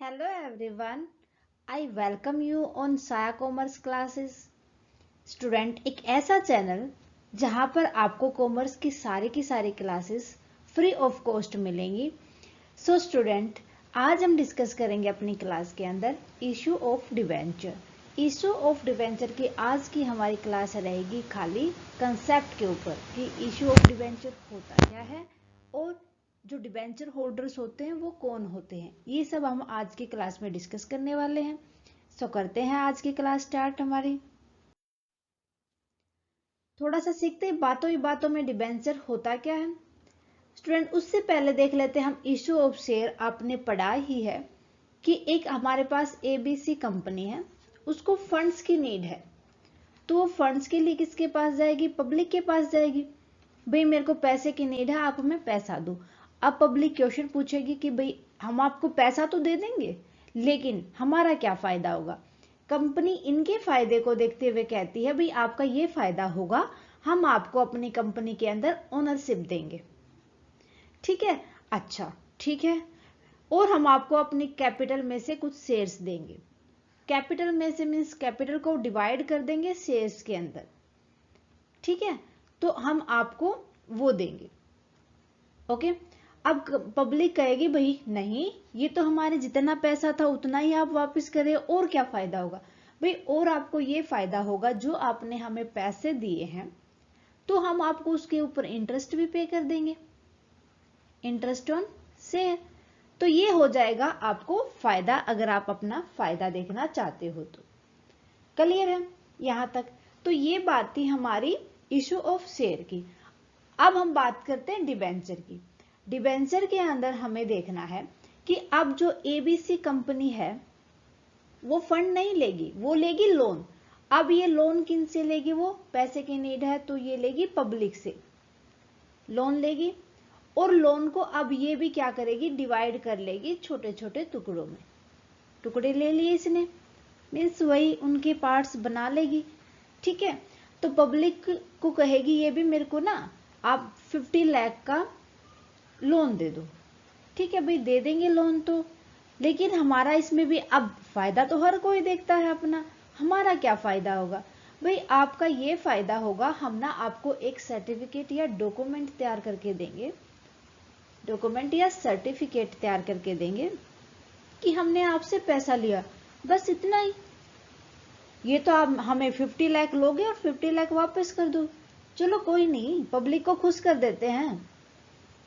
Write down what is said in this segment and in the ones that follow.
Hello everyone, I welcome you on साया commerce classes. Student एक ऐसा चैनल जहां पर आपको कॉमर्स की सारी क्लासेस फ्री ऑफ कॉस्ट मिलेंगी। सो स्टूडेंट, आज हम डिस्कस करेंगे अपनी क्लास के अंदर issue of debenture. Issue of debenture की आज की हमारी क्लास रहेगी खाली कंसेप्ट के ऊपर कि इशू ऑफ डिवेंचर होता क्या है और जो डिबेंचर होल्डर्स होते हैं वो कौन होते हैं, ये सब हम आज की क्लास में डिस्कस करने वाले हैं। सो करते हैं आज की क्लास स्टार्ट हमारी। थोड़ा सा सीखते हैं बातों ही बातों में डिबेंचर होता क्या है। स्टूडेंट, उससे पहले देख लेते हैं हम इशू ऑफ शेयर। आपने पढ़ा ही है कि एक हमारे पास एबीसी कंपनी है, उसको फंड्स की नीड है, तो वो फंड्स के लिए किसके पास जाएगी? पब्लिक के पास जाएगी। भाई मेरे को पैसे की नीड है, आप हमें पैसा दो। अब पब्लिक क्वेश्चन पूछेगी कि भाई हम आपको पैसा तो दे देंगे, लेकिन हमारा क्या फायदा होगा? कंपनी इनके फायदे को देखते हुए कहती है भाई आपका ये फायदा होगा, हम आपको अपनी कंपनी के अंदर ओनरशिप देंगे। ठीक है, अच्छा ठीक है, और हम आपको अपनी कैपिटल में से कुछ शेयर्स देंगे। कैपिटल में से मीन्स कैपिटल को डिवाइड कर देंगे शेयर्स के अंदर। ठीक है, तो हम आपको वो देंगे। ओके, अब पब्लिक कहेगी भाई नहीं, ये तो हमारे जितना पैसा था उतना ही आप वापस करें, और क्या फायदा होगा? भाई और आपको ये फायदा होगा, जो आपने हमें पैसे दिए हैं तो हम आपको उसके ऊपर इंटरेस्ट भी पे कर देंगे, इंटरेस्ट ऑन शेयर। तो ये हो जाएगा आपको फायदा, अगर आप अपना फायदा देखना चाहते हो तो। क्लियर है यहां तक? तो ये बात थी हमारी इशू ऑफ शेयर की। अब हम बात करते हैं डिबेंचर की। डिबेंचर के अंदर हमें देखना है कि अब जो एबीसी कंपनी है वो फंड नहीं लेगी, वो लेगी लोन। अब ये लोन किन से लेगी? वो पैसे की नीड है तो ये लेगी पब्लिक से, लोन लेगी, और लोन को अब ये भी क्या करेगी? डिवाइड कर लेगी छोटे छोटे टुकड़ों में। टुकड़े ले लिए इसने, मीन्स वही उनके पार्ट्स बना लेगी। ठीक है, तो पब्लिक को कहेगी ये भी मेरे को ना आप 50 लाख का लोन दे दो। ठीक है भाई, दे देंगे लोन तो, लेकिन हमारा इसमें भी अब फायदा तो हर कोई देखता है अपना। हमारा क्या फायदा होगा? भाई आपका ये फायदा होगा, हम ना आपको एक सर्टिफिकेट या डॉक्यूमेंट तैयार करके देंगे, डॉक्यूमेंट या सर्टिफिकेट तैयार करके देंगे कि हमने आपसे पैसा लिया, बस इतना ही। ये तो आप हमें 50 लाख लोगे और 50 लाख वापस कर दो। चलो कोई नहीं, पब्लिक को खुश कर देते हैं।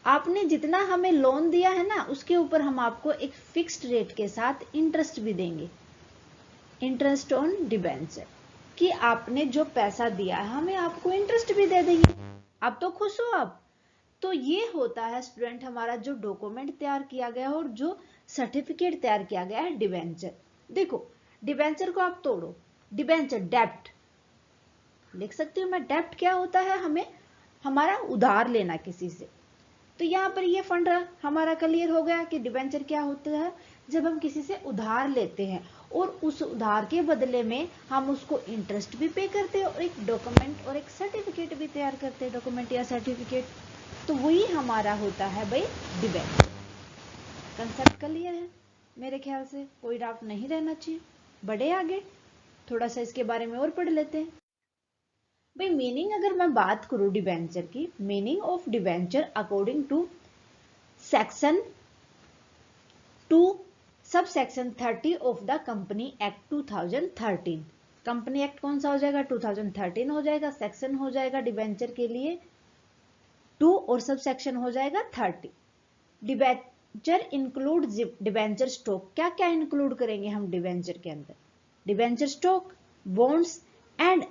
आपने जितना हमें लोन दिया है ना, उसके ऊपर हम आपको एक फिक्स्ड रेट के साथ इंटरेस्ट भी देंगे, इंटरेस्ट ऑन डिबेंचर, कि आपने जो पैसा दिया है हमें आपको इंटरेस्ट भी दे देंगे। अब तो खुश हो आप। तो ये होता है स्टूडेंट हमारा जो डॉक्यूमेंट तैयार किया गया है और जो सर्टिफिकेट तैयार किया गया है डिबेंचर। देखो, डिबेंचर को आप तोड़ो, डिबेंचर डेप्ट लिख सकती हूँ मैं। डेप्ट क्या होता है? हमें हमारा उधार लेना किसी से। तो यहाँ पर ये फंड हमारा क्लियर हो गया कि डिबेंचर क्या होता है। जब हम किसी से उधार लेते हैं और उस उधार के बदले में हम उसको इंटरेस्ट भी पे करते हैं और एक डॉक्यूमेंट और एक सर्टिफिकेट भी तैयार करते हैं, डॉक्यूमेंट या सर्टिफिकेट, तो वही हमारा होता है भाई डिबेंचर। कंसेप्ट क्लियर है मेरे ख्याल से, कोई डाउट नहीं रहना चाहिए। बढ़े आगे, थोड़ा सा इसके बारे में और पढ़ लेते हैं। भाई मीनिंग अगर मैं बात करूं डिबेंचर की, meaning of debenture according to section 2 sub section 30 of the company act 2013। Company act कौन सा हो जाएगा? 2013 हो जाएगा। सेक्शन हो जाएगा डिबेंचर के लिए 2 और सब सेक्शन हो जाएगा 30। Debenture include debenture stock. क्या क्या इंक्लूड करेंगे हम डिबेंचर के अंदर? Debenture stock, bonds and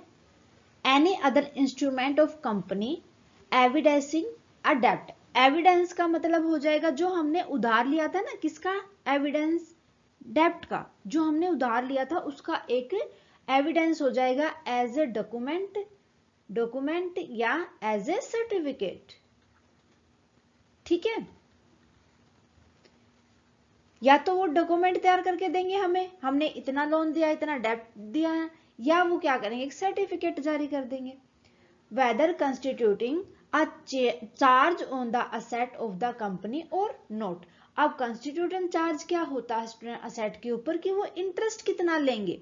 any other instrument of company evidencing a डेब्ट। एविडेंस का मतलब हो जाएगा जो हमने उधार लिया था ना, किसका एविडेंस? डेब्ट का। जो हमने उधार लिया था उसका एक एविडेंस हो जाएगा एज ए डॉक्यूमेंट या एज ए सर्टिफिकेट। ठीक है, या तो वो डॉक्यूमेंट तैयार करके देंगे हमें, हमने इतना लोन दिया, इतना डेब्ट दिया है, या वो क्या करेंगे? एक सर्टिफिकेट जारी कर देंगे। Whether constituting a charge on the asset of the company or not. अब कंस्टिट्यूटेंट चार्ज क्या होता है स्टूडेंट असेट के ऊपर, कि वो इंटरेस्ट कितना लेंगे।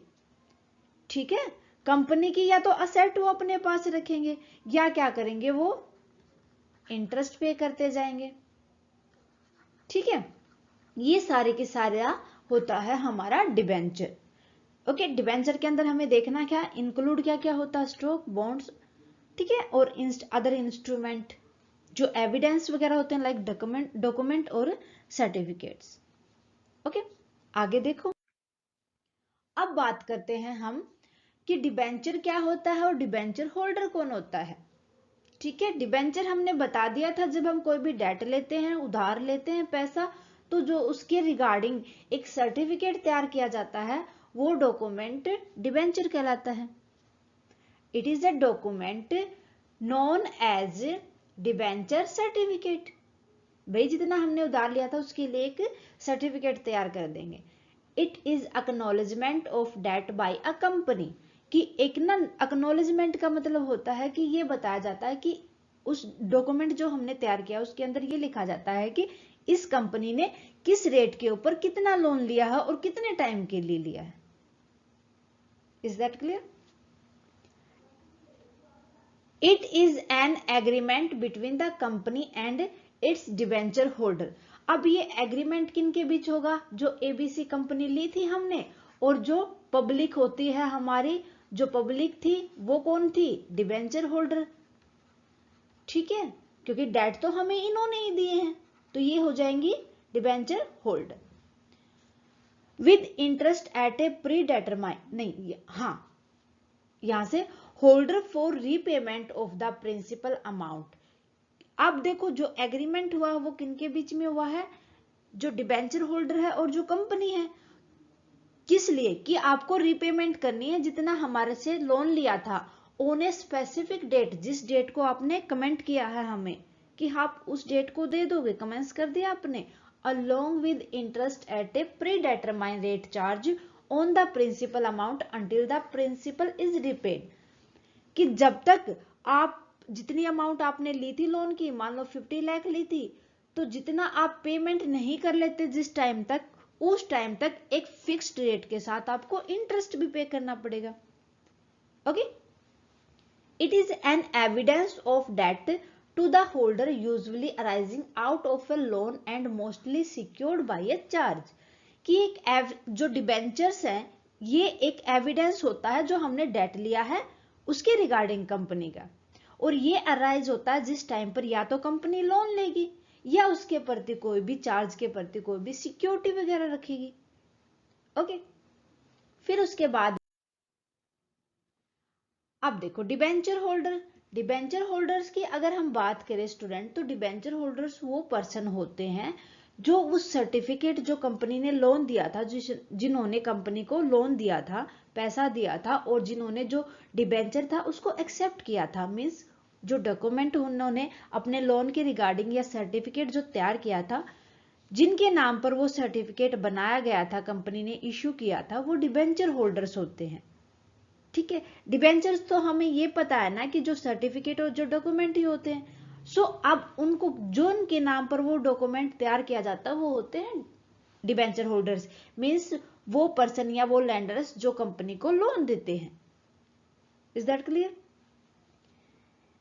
ठीक है, कंपनी की या तो असेट वो अपने पास रखेंगे या क्या करेंगे, वो इंटरेस्ट पे करते जाएंगे। ठीक है, ये सारे के सारा होता है हमारा डिबेंचर। ओके, डिबेंचर के अंदर हमें देखना क्या इंक्लूड क्या क्या होता है, स्टॉक, बॉन्ड्स, ठीक है, और अदर इंस्ट्रूमेंट जो एविडेंस वगैरह होते हैं लाइक डॉक्यूमेंट और सर्टिफिकेट्स। ओके, आगे देखो। अब बात करते हैं हम कि डिबेंचर क्या होता है और डिबेंचर होल्डर कौन होता है। ठीक है, डिबेंचर हमने बता दिया था, जब हम कोई भी डेट लेते हैं, उधार लेते हैं पैसा, तो जो उसके रिगार्डिंग एक सर्टिफिकेट तैयार किया जाता है वो डॉक्यूमेंट डिबेंचर कहलाता है। It is a document known as debenture certificate. भाई जितना हमने उधार लिया था उसके लिए एक सर्टिफिकेट तैयार कर देंगे। It is acknowledgement of debt by a company, कि एक ना एक्नॉलेजमेंट का मतलब होता है कि ये बताया जाता है कि उस डॉक्यूमेंट जो हमने तैयार किया उसके अंदर ये लिखा जाता है कि इस कंपनी ने किस रेट के ऊपर कितना लोन लिया है और कितने टाइम के लिए लिया है। Is that clear? It is an agreement between the company and it's debenture holder. अब ये एग्रीमेंट किन के बीच होगा, जो एबीसी कंपनी ली थी हमने, और जो पब्लिक होती है हमारी, जो पब्लिक थी वो कौन थी, डिबेंचर होल्डर। ठीक है, क्योंकि डेट तो हमें इन्होंने ही दिए हैं, तो ये हो जाएंगी debenture holder. With interest at a predetermine, नहीं हाँ, यहां से holder for repayment of the principal amount. अब देखो जो एग्रीमेंट हुआ वो किनके बीच में हुआ है, जो डिबेंचर होल्डर है और जो कंपनी है। किस लिए, कि आपको रीपेमेंट करनी है जितना हमारे से लोन लिया था ऑन ए स्पेसिफिक डेट, जिस डेट को आपने कमेंट किया है हमें कि आप उस डेट को दे दोगे, कमेंस कर दिया आपने, along with interest at a predetermined rate charge on the principal amount until the principal is repaid. कि जब तक आप जितनी अमाउंट आपने ली थी लोन की, मान लो 50 लाख ली थी, तो जितना आप पेमेंट नहीं कर लेते जिस टाइम तक, उस टाइम तक एक फिक्स्ड रेट के साथ आपको इंटरेस्ट भी पे करना पड़ेगा। Okay, it is an evidence of debt to the holder usually arising out of a loan and mostly secured by a charge. कि एक जो डिबेंचर्स हैं ये एक एविडेंस होता है जो हमने डेट लिया है उसके रिगार्डिंग कंपनी का, और ये अराइज होता है जिस टाइम पर या तो कंपनी लोन लेगी या उसके प्रति कोई भी चार्ज के प्रति कोई भी सिक्योरिटी वगैरह रखेगी। ओके, फिर उसके बाद अब देखो डिबेंचर होल्डर। डिबेंचर होल्डर्स की अगर हम बात करें स्टूडेंट, तो डिबेंचर होल्डर्स वो पर्सन होते हैं जो उस सर्टिफिकेट जो कंपनी ने लोन दिया था, जिन्होंने कंपनी को लोन दिया था, पैसा दिया था, और जिन्होंने जो डिबेंचर था उसको एक्सेप्ट किया था, मीन्स जो डॉक्यूमेंट उन्होंने अपने लोन के रिगार्डिंग या सर्टिफिकेट जो तैयार किया था, जिनके नाम पर वो सर्टिफिकेट बनाया गया था, कंपनी ने इश्यू किया था, वो डिबेंचर होल्डर्स होते हैं। ठीक है, डिबेंचर्स तो हमें ये पता है ना कि जो सर्टिफिकेट और जो डॉक्यूमेंट ही होते हैं। सो अब उनको जो उनके नाम पर वो डॉक्यूमेंट तैयार किया जाता है वो होते हैं डिबेंचर होल्डर्स, मीन्स वो पर्सन या वो लैंडर्स जो कंपनी को लोन देते हैं। Is that clear?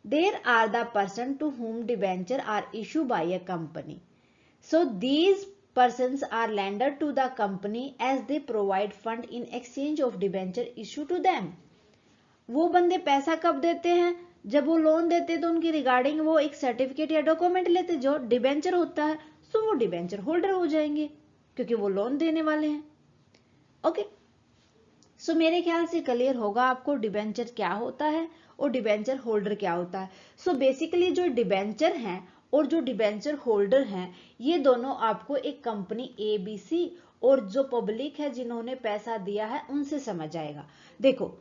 There are the person to whom debenture are issue by a company, so these persons are lender to the company as they provide fund in exchange of debenture issue to them। वो बंदे पैसा कब देते हैं, जब वो loan देते तो उनकी रिगार्डिंग वो एक सर्टिफिकेट या डॉक्यूमेंट लेते जो डिबेंचर होता है, सो वो डिबेंचर होल्डर हो जाएंगे क्योंकि वो लोन देने वाले हैं। ओके, सो मेरे ख्याल से क्लियर होगा आपको डिबेंचर क्या होता है और डिबेंचर होल्डर क्या होता है। सो बेसिकली जो डिबेंचर हैं और जो डिबेंचर होल्डर हैं ये दोनों आपको एक कंपनी एबीसी और जो पब्लिक है जिन्होंने पैसा दिया है उनसे समझ आएगा। देखो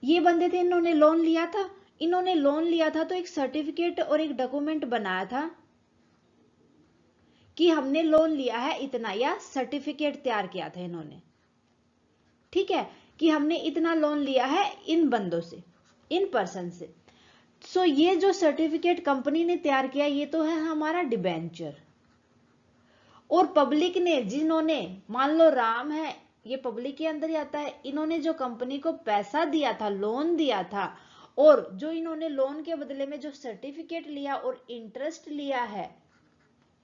ये बंदे थे, इन्होंने लोन लिया था, इन्होंने लोन लिया था तो एक सर्टिफिकेट और एक डॉक्यूमेंट बनाया था कि हमने लोन लिया है इतना, या सर्टिफिकेट तैयार किया था इन्होंने, ठीक है, कि हमने इतना लोन लिया है इन बंदों से, इन पर्सन से। सो ये जो सर्टिफिकेट कंपनी ने तैयार किया ये तो है हमारा डिबेंचर, और पब्लिक ने, जिन्होंने, मान लो राम है, ये पब्लिक के अंदर ही आता है, इन्होंने जो कंपनी को पैसा दिया था, लोन दिया था, और जो इन्होंने लोन के बदले में जो सर्टिफिकेट लिया और इंटरेस्ट लिया है,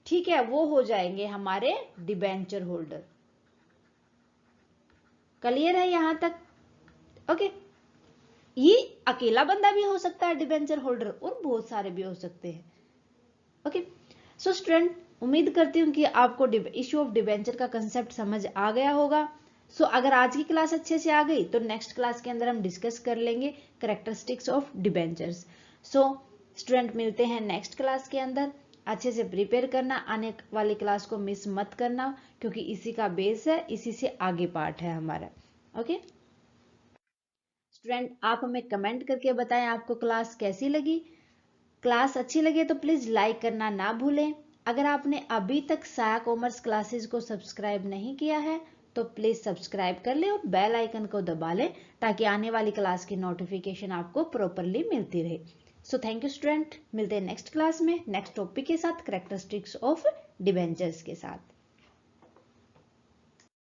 ठीक है, वो हो जाएंगे हमारे डिबेंचर होल्डर। क्लियर है यहां तक? ओके। ये अकेला बंदा भी हो सकता है डिबेंचर होल्डर, और बहुत सारे भी हो सकते हैं। ओके। सो स्टूडेंट, उम्मीद करती हूँ कि आपको इश्यू ऑफ डिबेंचर का कंसेप्ट समझ आ गया होगा। सो अगर आज की क्लास अच्छे से आ गई तो नेक्स्ट क्लास के अंदर हम डिस्कस कर लेंगे characteristics of debentures. So student, मिलते हैं नेक्स्ट क्लास के अंदर। अच्छे से प्रिपेयर करना, आने वाली क्लास को मिस मत करना, क्योंकि इसी का बेस है, इसी से आगे पार्ट है हमारा। ओके स्टूडेंट, आप हमें कमेंट करके बताएं आपको क्लास कैसी लगी। क्लास अच्छी लगे तो प्लीज लाइक करना ना भूलें। अगर आपने अभी तक साया कॉमर्स क्लासेस को सब्सक्राइब नहीं किया है तो प्लीज सब्सक्राइब कर ले और बेल आइकन को दबा लें, ताकि आने वाली क्लास की नोटिफिकेशन आपको प्रॉपरली मिलती रहे। सो थैंक यू स्टूडेंट, मिलते हैं नेक्स्ट क्लास में नेक्स्ट टॉपिक के साथ, कैरेक्टरिस्टिक्स ऑफ डिबेंचर्स के साथ।